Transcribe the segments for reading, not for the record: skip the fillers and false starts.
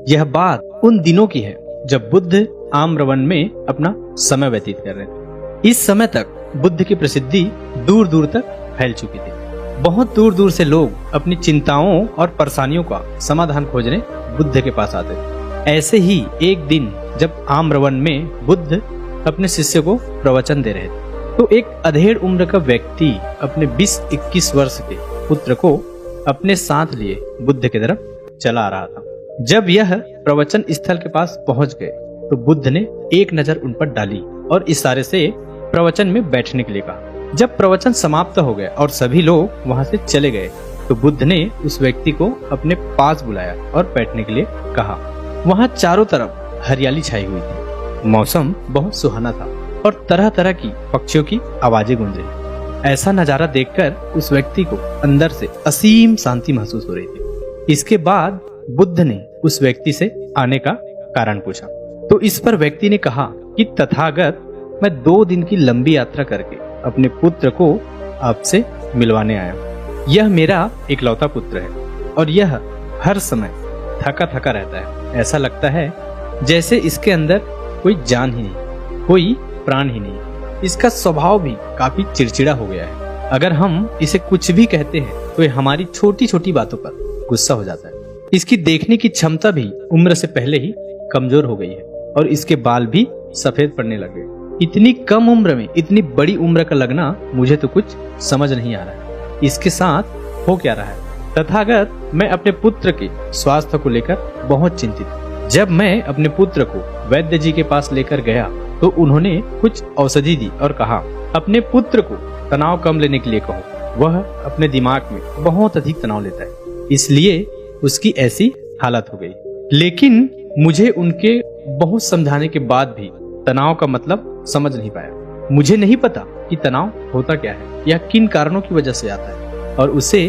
यह बात उन दिनों की है जब बुद्ध आम्रवन में अपना समय व्यतीत कर रहे थे। इस समय तक बुद्ध की प्रसिद्धि दूर दूर तक फैल चुकी थी। बहुत दूर दूर से लोग अपनी चिंताओं और परेशानियों का समाधान खोजने बुद्ध के पास आते थे। ऐसे ही एक दिन जब आम्रवन में बुद्ध अपने शिष्य को प्रवचन दे रहे थे तो एक अधेड़ उम्र का व्यक्ति अपने 20-21 वर्ष के पुत्र को अपने साथ लिए बुद्ध की तरफ चला आ रहा था। जब यह प्रवचन स्थल के पास पहुंच गए तो बुद्ध ने एक नजर उन पर डाली और इशारे से प्रवचन में बैठने के लिए कहा। जब प्रवचन समाप्त हो गया और सभी लोग वहां से चले गए तो बुद्ध ने उस व्यक्ति को अपने पास बुलाया और बैठने के लिए कहा। वहां चारों तरफ हरियाली छाई हुई थी, मौसम बहुत सुहाना था और तरह तरह की पक्षियों की आवाजें गूंज रही। ऐसा नजारा देखकर उस व्यक्ति को अंदर से असीम शांति महसूस हो रही थी। इसके बाद बुद्ध ने उस व्यक्ति से आने का कारण पूछा तो इस पर व्यक्ति ने कहा कि तथागत, मैं 2 दिन की लंबी यात्रा करके अपने पुत्र को आपसे मिलवाने आया। यह मेरा इकलौता पुत्र है और यह हर समय थका थका रहता है। ऐसा लगता है जैसे इसके अंदर कोई जान ही नहीं, कोई प्राण ही नहीं। इसका स्वभाव भी काफी चिड़चिड़ा हो गया है। अगर हम इसे कुछ भी कहते हैं तो यह हमारी छोटी छोटी बातों पर गुस्सा हो जाता है। इसकी देखने की क्षमता भी उम्र से पहले ही कमजोर हो गई है और इसके बाल भी सफेद पड़ने लगे। इतनी कम उम्र में इतनी बड़ी उम्र का लगना मुझे तो कुछ समझ नहीं आ रहा है। इसके साथ हो क्या रहा है? तथागत, मैं अपने पुत्र के स्वास्थ्य को लेकर बहुत चिंतित हूँ। जब मैं अपने पुत्र को वैद्य जी के पास लेकर गया तो उन्होंने कुछ औषधि दी और कहा अपने पुत्र को तनाव कम लेने के लिए कहो। वह अपने दिमाग में बहुत अधिक तनाव लेता है, इसलिए उसकी ऐसी हालत हो गई। लेकिन मुझे उनके बहुत समझाने के बाद भी तनाव का मतलब समझ नहीं पाया। मुझे नहीं पता कि तनाव होता क्या है, यह किन कारणों की वजह से आता है और उसे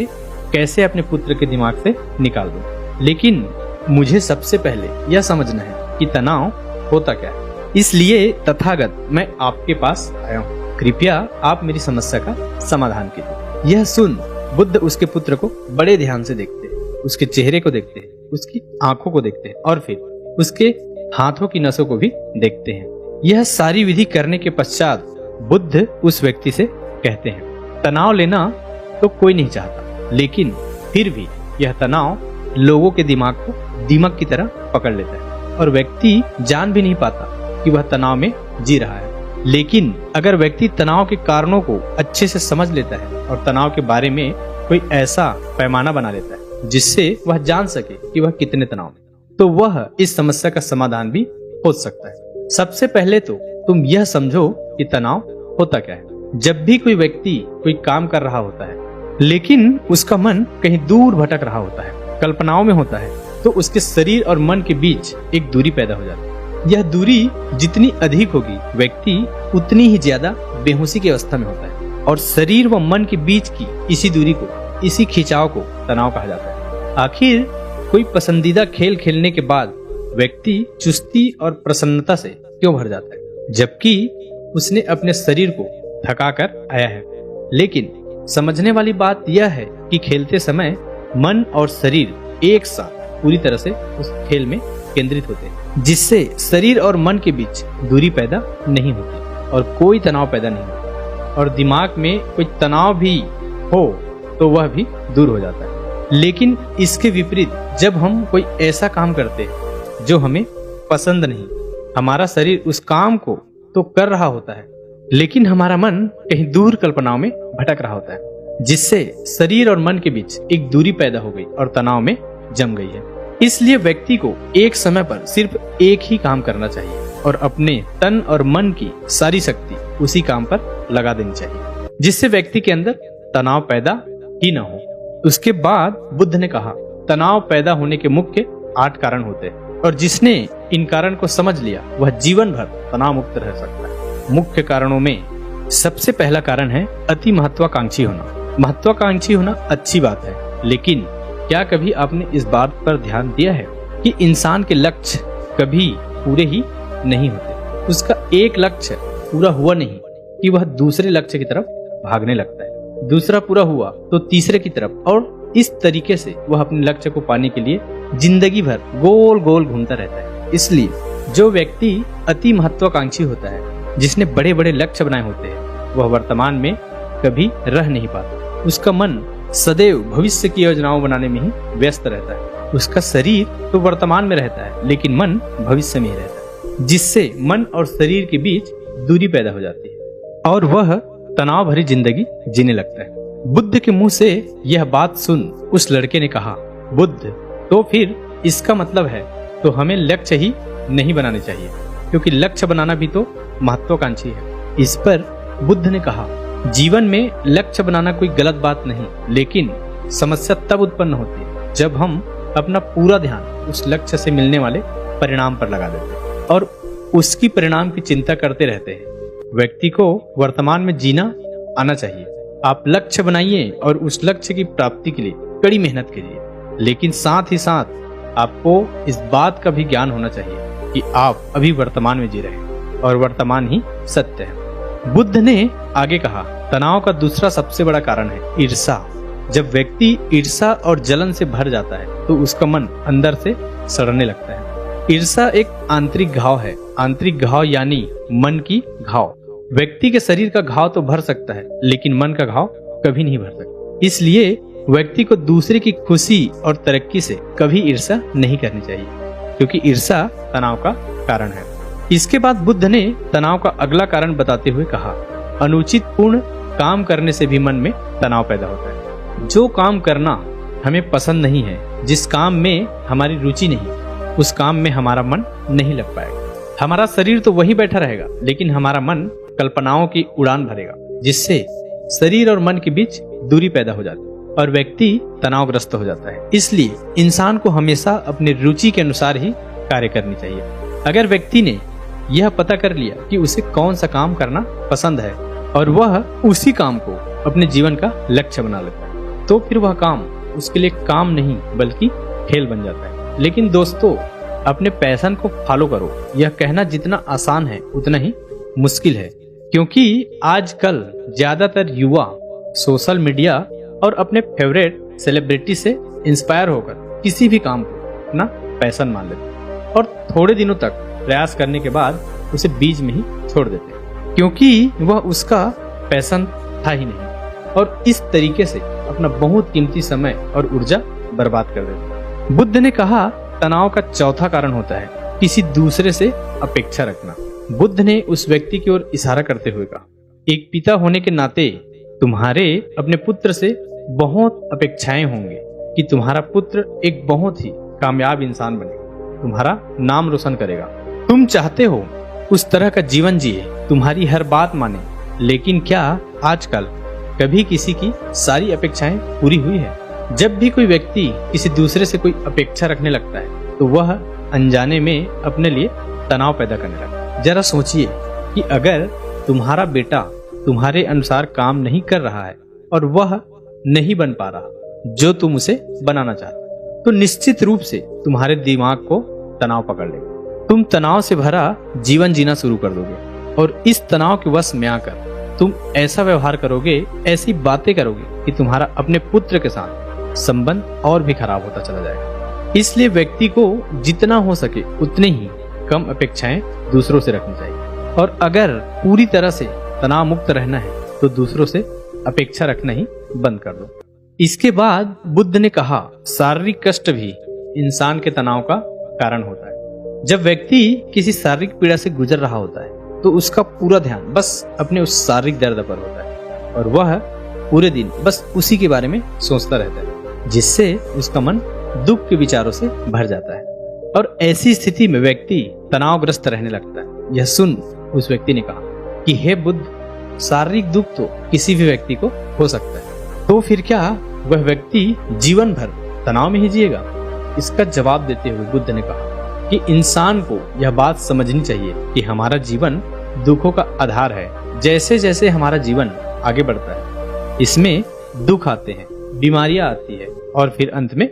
कैसे अपने पुत्र के दिमाग से निकाल दूं। लेकिन मुझे सबसे पहले यह समझना है कि तनाव होता क्या है। इसलिए तथागत, मैं आपके पास आया हूँ। कृपया आप मेरी समस्या का समाधान कीजिए। यह सुन बुद्ध उसके पुत्र को बड़े ध्यान से देखते हैं, उसके चेहरे को देखते हैं, उसकी आंखों को देखते हैं और फिर उसके हाथों की नसों को भी देखते हैं। यह सारी विधि करने के पश्चात बुद्ध उस व्यक्ति से कहते हैं, तनाव लेना तो कोई नहीं चाहता, लेकिन फिर भी यह तनाव लोगों के दिमाग को दीमक की तरह पकड़ लेता है और व्यक्ति जान भी नहीं पाता कि वह तनाव में जी रहा है। लेकिन अगर व्यक्ति तनाव के कारणों को अच्छे से समझ लेता है और तनाव के बारे में कोई ऐसा पैमाना बना लेता है जिससे वह जान सके कि वह कितने तनाव में, तो वह इस समस्या का समाधान भी खोज सकता है। सबसे पहले तो तुम यह समझो कि तनाव होता क्या है। जब भी कोई व्यक्ति कोई काम कर रहा होता है लेकिन उसका मन कहीं दूर भटक रहा होता है, कल्पनाओं में होता है, तो उसके शरीर और मन के बीच एक दूरी पैदा हो जाती है। यह दूरी जितनी अधिक होगी व्यक्ति उतनी ही ज्यादा बेहोशी की अवस्था में होता है और शरीर व मन के बीच की इसी दूरी को, इसी खिंचाव को तनाव कहा जाता है। आखिर कोई पसंदीदा खेल खेलने के बाद व्यक्ति चुस्ती और प्रसन्नता से क्यों भर जाता है, जबकि उसने अपने शरीर को थका कर आया है। लेकिन समझने वाली बात यह है कि खेलते समय मन और शरीर एक साथ पूरी तरह से उस खेल में केंद्रित होते हैं, जिससे शरीर और मन के बीच दूरी पैदा नहीं होती और कोई तनाव पैदा नहीं होता। और दिमाग में कोई तनाव भी हो तो वह भी दूर हो जाता है। लेकिन इसके विपरीत जब हम कोई ऐसा काम करते हैं जो हमें पसंद नहीं, हमारा शरीर उस काम को तो कर रहा होता है लेकिन हमारा मन कहीं दूर कल्पनाओं में भटक रहा होता है, जिससे शरीर और मन के बीच एक दूरी पैदा हो गई और तनाव में जम गई है। इसलिए व्यक्ति को एक समय पर सिर्फ एक ही काम करना चाहिए और अपने तन और मन की सारी शक्ति उसी काम पर लगा देनी चाहिए, जिससे व्यक्ति के अंदर तनाव पैदा ही न हो। उसके बाद बुद्ध ने कहा, तनाव पैदा होने के मुख्य 8 कारण होते हैं और जिसने इन कारण को समझ लिया वह जीवन भर तनाव मुक्त रह सकता है। मुख्य कारणों में सबसे पहला कारण है अति महत्वाकांक्षी होना। महत्वाकांक्षी होना अच्छी बात है, लेकिन क्या कभी आपने इस बात पर ध्यान दिया है कि इंसान के लक्ष्य कभी पूरे ही नहीं होते। उसका एक लक्ष्य पूरा हुआ नहीं कि वह दूसरे लक्ष्य की तरफ भागने लगता है, दूसरा पूरा हुआ तो तीसरे की तरफ, और इस तरीके से वह अपने लक्ष्य को पाने के लिए जिंदगी भर गोल गोल घूमता रहता है। इसलिए जो व्यक्ति अति महत्वाकांक्षी होता है, जिसने बड़े बड़े लक्ष्य बनाए होते हैं, वह वर्तमान में कभी रह नहीं पाता। उसका मन सदैव भविष्य की योजनाओं बनाने में ही व्यस्त रहता है। उसका शरीर तो वर्तमान में रहता है, लेकिन मन भविष्य में ही रहता है, जिससे मन और शरीर के बीच दूरी पैदा हो जाती है और वह तनाव भरी जिंदगी जीने लगता है। बुद्ध के मुंह से यह बात सुन उस लड़के ने कहा, बुद्ध, तो फिर इसका मतलब है तो हमें लक्ष्य ही नहीं बनाने चाहिए, क्योंकि लक्ष्य बनाना भी तो महत्वाकांक्षी है। इस पर बुद्ध ने कहा, जीवन में लक्ष्य बनाना कोई गलत बात नहीं, लेकिन समस्या तब उत्पन्न होती है जब हम अपना पूरा ध्यान उस लक्ष्य से मिलने वाले परिणाम पर लगा देते हैं और उसकी परिणाम की चिंता करते रहते हैं। व्यक्ति को वर्तमान में जीना आना चाहिए। आप लक्ष्य बनाइए और उस लक्ष्य की प्राप्ति के लिए कड़ी मेहनत कीजिए, लेकिन साथ ही साथ आपको इस बात का भी ज्ञान होना चाहिए कि आप अभी वर्तमान में जी रहे हैं और वर्तमान ही सत्य है। बुद्ध ने आगे कहा, तनाव का दूसरा सबसे बड़ा कारण है ईर्ष्या। जब व्यक्ति ईर्ष्या और जलन से भर जाता है तो उसका मन अंदर से सड़ने लगता है। ईर्ष्या एक आंतरिक घाव है। आंतरिक घाव यानी मन की घाव। व्यक्ति के शरीर का घाव तो भर सकता है, लेकिन मन का घाव कभी नहीं भर सकता। इसलिए व्यक्ति को दूसरे की खुशी और तरक्की से कभी ईर्ष्या नहीं करनी चाहिए, क्योंकि ईर्ष्या तनाव का कारण है। इसके बाद बुद्ध ने तनाव का अगला कारण बताते हुए कहा, अनुचित पूर्ण काम करने से भी मन में तनाव पैदा होता है। जो काम करना हमें पसंद नहीं है, जिस काम में हमारी रुचि नहीं, उस काम में हमारा मन नहीं लग पाएगा। हमारा शरीर तो वहीं बैठा रहेगा, लेकिन हमारा मन कल्पनाओं की उड़ान भरेगा, जिससे शरीर और मन के बीच दूरी पैदा हो जाती है और व्यक्ति तनावग्रस्त हो जाता है। इसलिए इंसान को हमेशा अपनी रुचि के अनुसार ही कार्य करनी चाहिए। अगर व्यक्ति ने यह पता कर लिया कि उसे कौन सा काम करना पसंद है और वह उसी काम को अपने जीवन का लक्ष्य बना लेता है, तो फिर वह काम उसके लिए काम नहीं बल्कि खेल बन जाता है। लेकिन दोस्तों, अपने पैशन को फॉलो करो, यह कहना जितना आसान है उतना ही मुश्किल है, क्योंकि आजकल ज्यादातर युवा सोशल मीडिया और अपने फेवरेट सेलिब्रिटी से इंस्पायर होकर किसी भी काम को अपना पैशन मान लेते हैं और थोड़े दिनों तक प्रयास करने के बाद उसे बीच में ही छोड़ देते हैं, क्योंकि वह उसका पैशन था ही नहीं, और इस तरीके से अपना बहुत कीमती समय और ऊर्जा बर्बाद कर देते हैं। बुद्ध ने कहा, तनाव का चौथा कारण होता है किसी दूसरे से अपेक्षा रखना। बुद्ध ने उस व्यक्ति की ओर इशारा करते हुए कहा, एक पिता होने के नाते तुम्हारे अपने पुत्र से बहुत अपेक्षाएं होंगी कि तुम्हारा पुत्र एक बहुत ही कामयाब इंसान बने, तुम्हारा नाम रोशन करेगा। तुम चाहते हो उस तरह का जीवन जिए, तुम्हारी हर बात माने, लेकिन क्या आजकल कभी किसी की सारी अपेक्षाएं पूरी हुई है? जब भी कोई व्यक्ति किसी दूसरे से कोई अपेक्षा रखने लगता है तो वह अनजाने में अपने लिए तनाव पैदा करने लगता है। जरा सोचिए कि अगर तुम्हारा बेटा तुम्हारे अनुसार काम नहीं कर रहा है और वह नहीं बन पा रहा जो तुम उसे बनाना चाहते, तो निश्चित रूप से तुम्हारे दिमाग को तनाव पकड़ लेगा। तुम तनाव से भरा जीवन जीना शुरू कर दोगे और इस तनाव के वश में आकर तुम ऐसा व्यवहार करोगे, ऐसी बातें करोगे कि तुम्हारा अपने पुत्र के साथ संबंध और भी खराब होता चला जाएगा। इसलिए व्यक्ति को जितना हो सके उतने ही कम अपेक्षाएं दूसरों से रखनी चाहिए, और अगर पूरी तरह से तनाव मुक्त रहना है तो दूसरों से अपेक्षा रखना ही बंद कर दो। इसके बाद बुद्ध ने कहा, शारीरिक कष्ट भी इंसान के तनाव का कारण होता है। जब व्यक्ति किसी शारीरिक पीड़ा से गुजर रहा होता है तो उसका पूरा ध्यान बस अपने उस शारीरिक दर्द पर होता है और वह पूरे दिन बस उसी के बारे में सोचता रहता है, जिससे उसका मन दुख के विचारों से भर जाता है और ऐसी स्थिति में व्यक्ति तनावग्रस्त रहने लगता है। यह सुन उस व्यक्ति ने कहा कि हे बुद्ध, शारीरिक दुख तो किसी भी व्यक्ति को हो सकता है, तो फिर क्या वह व्यक्ति जीवन भर तनाव में ही जिएगा? इसका जवाब देते हुए बुद्ध ने कहा कि इंसान को यह बात समझनी चाहिए कि हमारा जीवन दुखों का आधार है। जैसे जैसे हमारा जीवन आगे बढ़ता है, इसमें दुख आते हैं, बीमारियां आती है और फिर अंत में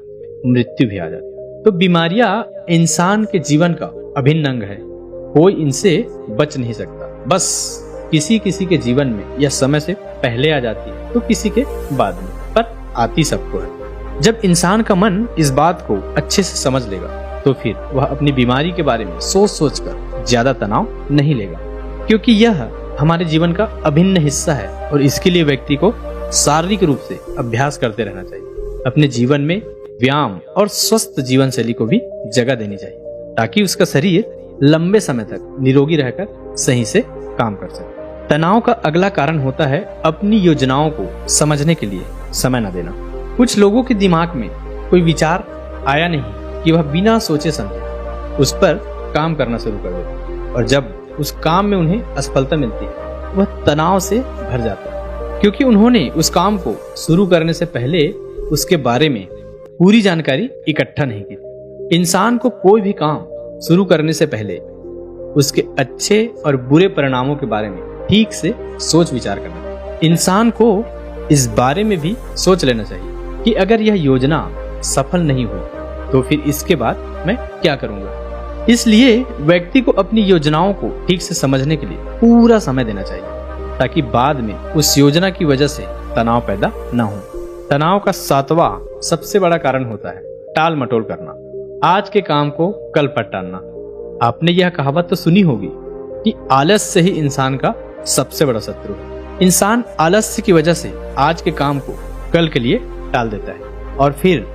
मृत्यु भी आ जाती है। तो बीमारियां इंसान के जीवन का अभिन्न अंग है, कोई इनसे बच नहीं सकता। बस किसी किसी के जीवन में यह समय से पहले आ जाती है तो किसी के बाद में, पर आती सबको है। जब इंसान का मन इस बात को अच्छे से समझ लेगा तो फिर वह अपनी बीमारी के बारे में सोच सोच कर ज्यादा तनाव नहीं लेगा, क्योंकि यह हमारे जीवन का अभिन्न हिस्सा है और इसके लिए व्यक्ति को शारीरिक रूप से अभ्यास करते रहना चाहिए। अपने जीवन में व्यायाम और स्वस्थ जीवन शैली को भी जगह देनी चाहिए ताकि उसका शरीर लंबे समय तक निरोगी रहकर सही से काम कर सके। तनाव का अगला कारण होता है अपनी योजनाओं को समझने के लिए समय न देना। कुछ लोगों के दिमाग में कोई विचार आया नहीं कि वह बिना सोचे समझे उस पर काम करना शुरू कर देते और जब उस काम में उन्हें असफलता मिलती है वह तनाव से भर जाता है, क्योंकि उन्होंने उस काम को शुरू करने से पहले उसके बारे में पूरी जानकारी इकट्ठा नहीं की। इंसान को कोई भी काम शुरू करने से पहले उसके अच्छे और बुरे परिणामों के बारे में ठीक से सोच विचार करना। इंसान को इस बारे में भी सोच लेना चाहिए कि अगर यह योजना सफल नहीं हुई तो फिर इसके बाद मैं क्या करूंगा। इसलिए व्यक्ति को अपनी योजनाओं को ठीक से समझने के लिए पूरा समय देना चाहिए ताकि बाद में उस योजना की वजह से तनाव पैदा न हो। तनाव का 7वां सबसे बड़ा कारण होता है टाल मटोल करना, आज के काम को कल पर टालना। आपने यह कहावत तो सुनी होगी कि आलस्य ही इंसान का सबसे बड़ा शत्रु है। इंसान आलस्य की वजह से आज के काम को कल के लिए टाल देता है और फिर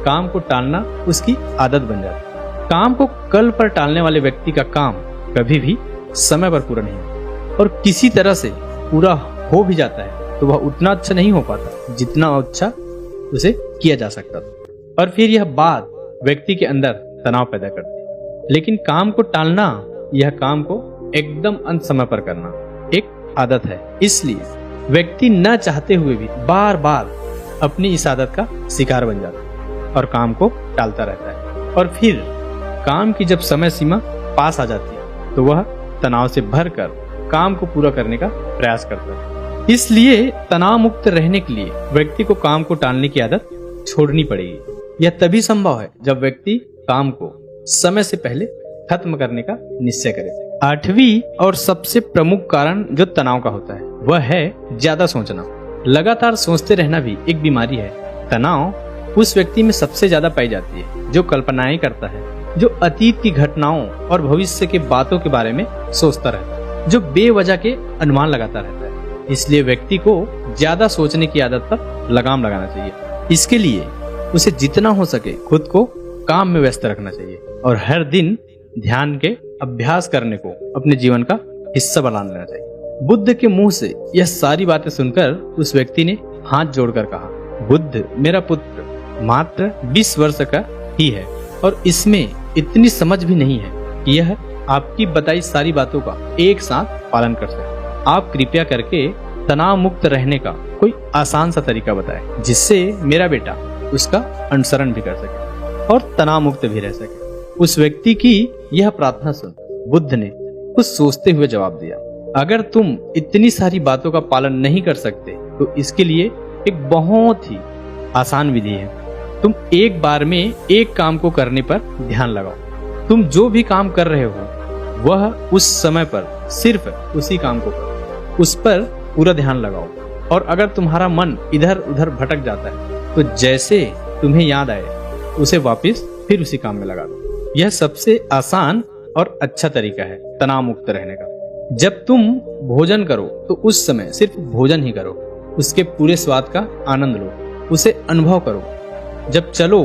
काम को टालना उसकी आदत बन जाती है। काम को कल पर टालने वाले व्यक्ति का काम कभी भी समय पर पूरा नहीं होता और किसी तरह से पूरा हो भी जाता है तो वह उतना अच्छा नहीं हो पाता जितना अच्छा उसे किया जा सकता था और फिर यह बात व्यक्ति के अंदर तनाव पैदा करती है। लेकिन काम को टालना, यह काम को एकदम अंत समय पर करना एक आदत है, इसलिए व्यक्ति न चाहते हुए भी बार बार अपनी इस आदत का शिकार बन जाता है और काम को टालता रहता है और फिर काम की जब समय सीमा पास आ जाती है तो वह तनाव से भरकर काम को पूरा करने का प्रयास करता है। इसलिए तनाव मुक्त रहने के लिए व्यक्ति को काम को टालने की आदत छोड़नी पड़ेगी। यह तभी संभव है जब व्यक्ति काम को समय से पहले खत्म करने का निश्चय करे। 8वीं और सबसे प्रमुख कारण जो तनाव का होता है वह है ज्यादा सोचना। लगातार सोचते रहना भी एक बीमारी है। तनाव उस व्यक्ति में सबसे ज्यादा पाई जाती है जो कल्पनाएं करता है, जो अतीत की घटनाओं और भविष्य के बातों के बारे में सोचता रहता है, जो बेवजह के अनुमान लगाता रहता है। इसलिए व्यक्ति को ज्यादा सोचने की आदत पर लगाम लगाना चाहिए। इसके लिए उसे जितना हो सके खुद को काम में व्यस्त रखना चाहिए और हर दिन ध्यान के अभ्यास करने को अपने जीवन का हिस्सा बना लेना चाहिए। बुद्ध के मुंह से यह सारी बातें सुनकर उस व्यक्ति ने हाथ जोड़कर कहा, बुद्ध मेरा पुत्र मात्र 20 वर्ष का ही है और इसमें इतनी समझ भी नहीं है कि यह आपकी बताई सारी बातों का एक साथ पालन कर सके। आप कृपया करके तनाव मुक्त रहने का कोई आसान सा तरीका बताएं जिससे मेरा बेटा उसका अनुसरण भी कर सके और तनाव मुक्त भी रह सके। उस व्यक्ति की यह प्रार्थना सुन बुद्ध ने कुछ सोचते हुए जवाब दिया, अगर तुम इतनी सारी बातों का पालन नहीं कर सकते तो इसके लिए एक बहुत ही आसान विधि है। तुम एक बार में एक काम को करने पर ध्यान लगाओ। तुम जो भी काम कर रहे हो वह उस समय पर सिर्फ उसी काम को करो, उस पर पूरा ध्यान लगाओ और अगर तुम्हारा मन इधर उधर भटक जाता है तो जैसे तुम्हें याद आए उसे वापस फिर उसी काम में लगा दो। यह सबसे आसान और अच्छा तरीका है तनाव मुक्त रहने का। जब तुम भोजन करो तो उस समय सिर्फ भोजन ही करो, उसके पूरे स्वाद का आनंद लो, उसे अनुभव करो। जब चलो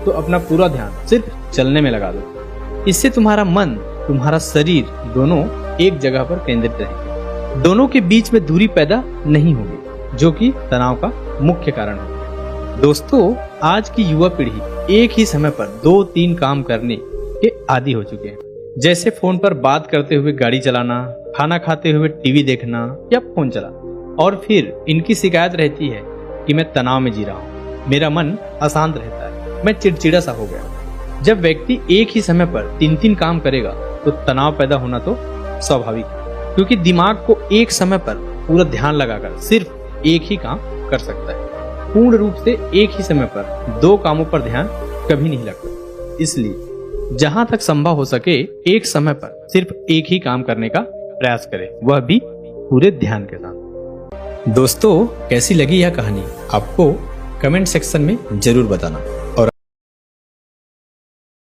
तो अपना पूरा ध्यान सिर्फ चलने में लगा दो। इससे तुम्हारा मन, तुम्हारा शरीर दोनों एक जगह पर केंद्रित रहेंगे। दोनों के बीच में दूरी पैदा नहीं होगी जो कि तनाव का मुख्य कारण है। दोस्तों, आज की युवा पीढ़ी एक ही समय पर 2-3 काम करने के आदी हो चुके हैं, जैसे फोन पर बात करते हुए गाड़ी चलाना, खाना खाते हुए टीवी देखना या फोन चलाना। और फिर इनकी शिकायत रहती है कि मैं तनाव में जी रहा हूँ, मेरा मन अशांत रहता है, मैं चिड़चिड़ा सा हो गया। जब व्यक्ति एक ही समय पर 3-3 काम करेगा तो तनाव पैदा होना तो स्वाभाविक है, क्योंकि दिमाग को एक समय पर पूरा ध्यान लगाकर सिर्फ एक ही काम कर सकता है। पूर्ण रूप से एक ही समय पर 2 कामों पर ध्यान कभी नहीं लगता। इसलिए जहां तक संभव हो सके एक समय पर सिर्फ एक ही काम करने का प्रयास करें, वह भी पूरे ध्यान के साथ। दोस्तों, कैसी लगी यह कहानी? आपको कमेंट सेक्शन में जरूर बताना।